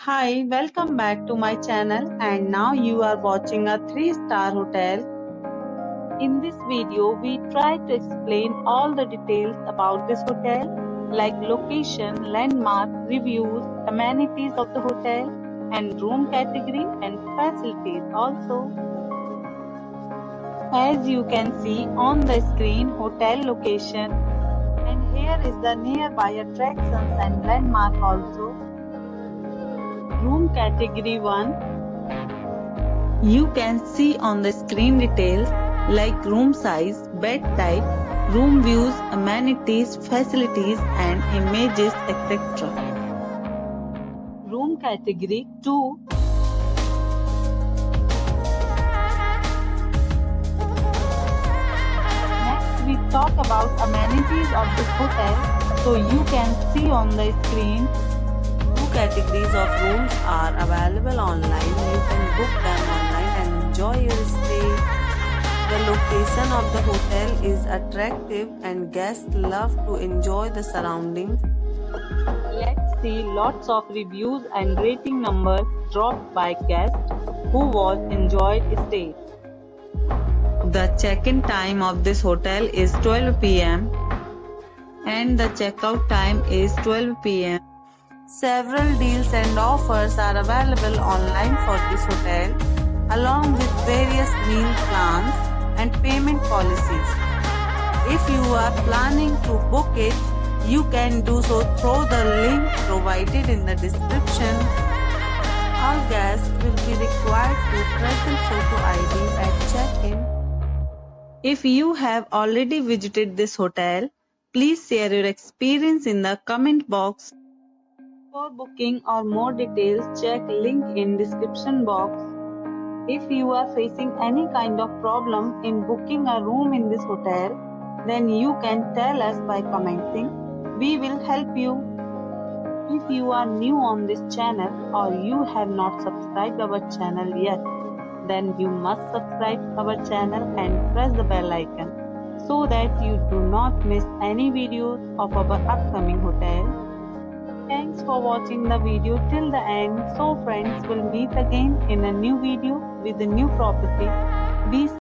Hi, welcome back to my channel, and now you are watching a 3-star hotel. In this video, we try to explain all the details about this hotel, like location, landmark, reviews, amenities of the hotel, and room category and facilities also. As you can see on the screen, hotel location, and here is the nearby attractions and landmark also. Room category 1. You can see on the screen details like room size, bed type, room views, amenities, facilities and images, etc. Room category 2. Next we talk about amenities of this hotel. So you can see on the screen, categories of rooms are available online. You can book them online and enjoy your stay. The location of the hotel is attractive and guests love to enjoy the surroundings. Let's see lots of reviews and rating numbers dropped by guests who was enjoyed stay. The check-in time of this hotel is 12 p.m. and the checkout time is 12 p.m. Several deals and offers are available online for this hotel, along with various meal plans and payment policies. If you are planning to book it, you can do so through the link provided in the description. All guests will be required to present photo ID at check-in. If you have already visited this hotel, please share your experience in the comment box. For booking or more details, check link in description box. If you are facing any kind of problem in booking a room in this hotel, then you can tell us by commenting. We will help you. If you are new on this channel or you have not subscribed our channel yet, then you must subscribe our channel and press the bell icon so that you do not miss any videos of our upcoming hotel. Thanks for watching the video till the end. So friends, will meet again in a new video with a new property. Be